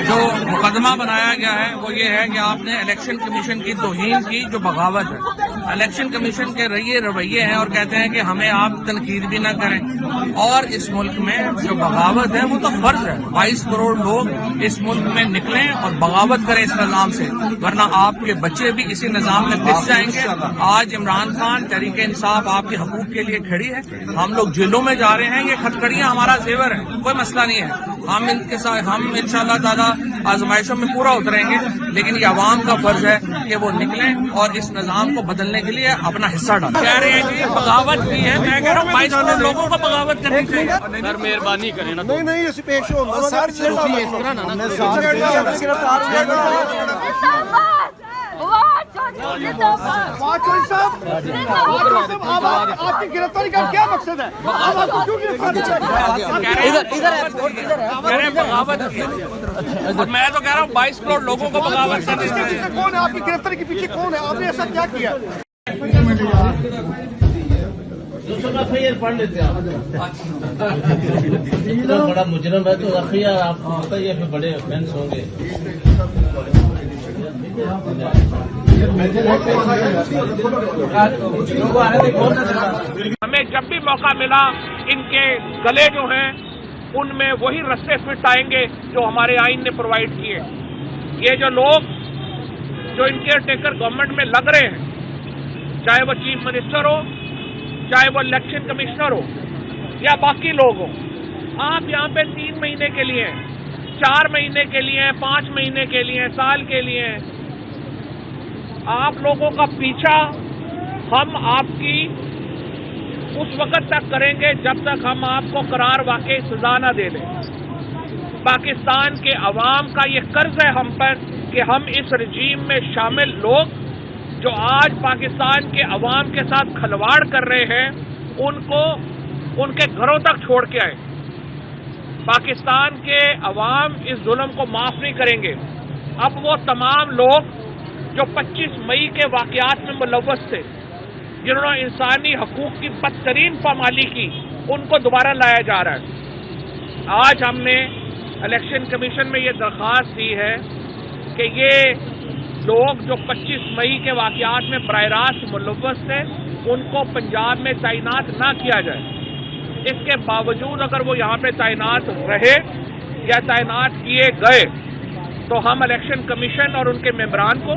جو مقدمہ بنایا گیا ہے وہ یہ ہے کہ آپ نے الیکشن کمیشن کی توہین کی جو بغاوت ہے۔ الیکشن کمیشن کے رویے ہیں اور کہتے ہیں کہ ہمیں آپ تنقید بھی نہ کریں، اور اس ملک میں جو بغاوت ہے وہ تو فرض ہے۔ 22 کروڑ لوگ اس ملک میں نکلیں اور بغاوت کریں اس نظام سے، ورنہ آپ کے بچے بھی اسی نظام میں پس جائیں گے۔ آج عمران خان تحریک انصاف آپ کے حقوق کے لیے کھڑی ہے، ہم لوگ جیلوں میں جا رہے ہیں، یہ ہتھکڑیاں ہمارا زیور ہے، کوئی مسئلہ نہیں ہے۔ ہم ان کے ساتھ انشاءاللہ تعالیٰ آزمائشوں میں پورا اتریں گے، لیکن یہ عوام کا فرض ہے کہ وہ نکلیں اور اس نظام کو بدلنے کے لیے اپنا حصہ ڈالیں۔ کہہ رہے ہیں کہ بغاوت کی ہے، میں کہہ رہا ہوں 22 کروڑ لوگوں کو بغاوت کرنی چاہیے۔ سر مہربانی کریں نا، نہیں اس پیش ہونا سر آپ کی گرفتاری کا کیا مقصد ہے؟ بغاوت کی، اور میں تو کہہ رہا ہوں 22 کروڑ لوگوں کو بغاوت کرنی چاہیے۔ کون ہے آپ کی گرفتاری کے پیچھے؟ کون ہے؟ آپ نے ایسا کیا کیا؟ پڑھ لیتے بڑا مجرم ہے تو اخیار آپ کو پتہ ہی ہے بڑے افینس ہوں گے۔ ہمیں جب بھی موقع ملا ان کے گلے جو ہیں ان میں وہی رستے فٹ آئیں گے جو ہمارے آئین نے پرووائڈ کیے۔ یہ جو لوگ جو ان کیئر ٹیکر گورنمنٹ میں لگ رہے ہیں، چاہے وہ چیف منسٹر ہو، چاہے وہ الیکشن کمشنر ہو یا باقی لوگ ہوں، آپ یہاں پہ 3 مہینے کے لیے ہیں، 4 مہینے کے لیے ہیں، 5 مہینے کے لیے ہیں، سال کے لیے ہیں۔ آپ لوگوں کا پیچھا ہم آپ کی اس وقت تک کریں گے جب تک ہم آپ کو قرار واقعی سزا نہ دے دیں۔ پاکستان کے عوام کا یہ قرض ہے ہم پر کہ ہم اس رجیم میں شامل لوگ جو آج پاکستان کے عوام کے ساتھ کھلواڑ کر رہے ہیں ان کو ان کے گھروں تک چھوڑ کے آئیں۔ پاکستان کے عوام اس ظلم کو معاف نہیں کریں گے۔ اب وہ تمام لوگ جو 25 مئی کے واقعات میں ملوث تھے، جنہوں نے انسانی حقوق کی بدترین پامالی کی، ان کو دوبارہ لایا جا رہا ہے۔ آج ہم نے الیکشن کمیشن میں یہ درخواست دی ہے کہ یہ لوگ جو 25 مئی کے واقعات میں براہ راست ملوث تھے ان کو پنجاب میں تعینات نہ کیا جائے۔ اس کے باوجود اگر وہ یہاں پہ تعینات رہے یا تعینات کیے گئے تو ہم الیکشن کمیشن اور ان کے ممبران کو،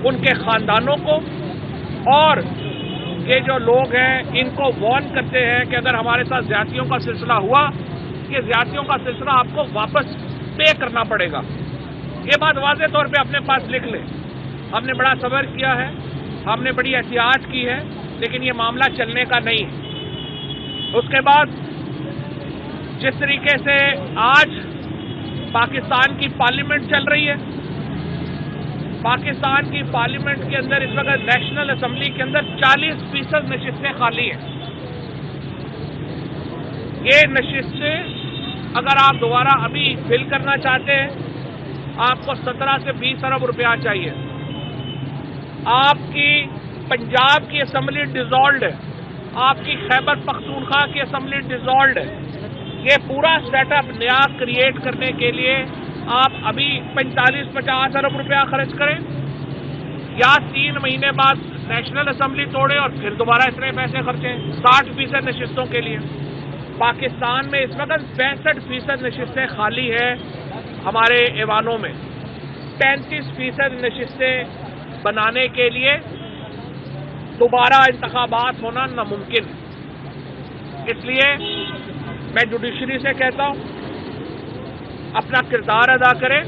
ان کے خاندانوں کو اور یہ جو لوگ ہیں ان کو وارن کرتے ہیں کہ اگر ہمارے ساتھ زیادتیوں کا سلسلہ ہوا، یہ زیادتیوں کا سلسلہ آپ کو واپس پے کرنا پڑے گا۔ یہ بات واضح طور پہ اپنے پاس لکھ لیں۔ ہم نے بڑا صبر کیا ہے، ہم نے بڑی احتیاط کی ہے، لیکن یہ معاملہ چلنے کا نہیں ہے۔ اس کے بعد جس طریقے سے آج پاکستان کی پارلیمنٹ چل رہی ہے، پاکستان کی پارلیمنٹ کے اندر اس وقت نیشنل اسمبلی کے اندر 40% نشستیں خالی ہیں۔ یہ نشستیں اگر آپ دوبارہ ابھی فل کرنا چاہتے ہیں آپ کو 17 سے 20 ارب روپیہ چاہیے۔ آپ کی پنجاب کی اسمبلی ڈیزالوڈ ہے، آپ کی خیبر پختونخوا کی اسمبلی ڈیزالوڈ ہے۔ یہ پورا سیٹ اپ نیا کریٹ کرنے کے لیے آپ ابھی 45-50 ارب روپیہ خرچ کریں یا 3 مہینے بعد نیشنل اسمبلی توڑیں اور پھر دوبارہ اتنے پیسے خرچیں 60% نشستوں کے لیے۔ پاکستان میں اس وقت 65% نشستیں خالی ہیں ہمارے ایوانوں میں، 35% نشستیں بنانے کے لیے دوبارہ انتخابات ہونا ناممکن ہے۔ اس لیے میں جوڈیشری سے کہتا ہوں اپنا کردار ادا کریں۔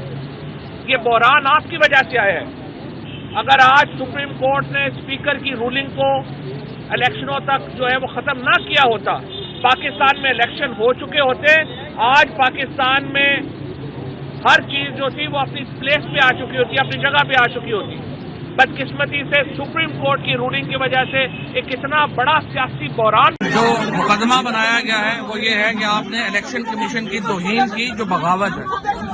یہ بحران آپ کی وجہ سے آیا ہے۔ اگر آج سپریم کورٹ نے اسپیکر کی رولنگ کو الیکشنوں تک جو ہے وہ ختم نہ کیا ہوتا، پاکستان میں الیکشن ہو چکے ہوتے، آج پاکستان میں ہر چیز جو تھی وہ اپنی پلیس پہ آ چکی ہوتی، اپنی جگہ پہ آ چکی ہوتی۔ بدقسمتی سے سپریم کورٹ کی رولنگ کی وجہ سے ایک اتنا بڑا سیاسی بحران جو مقدمہ بنایا گیا ہے وہ یہ ہے کہ آپ نے الیکشن کمیشن کی توہین کی جو بغاوت ہے۔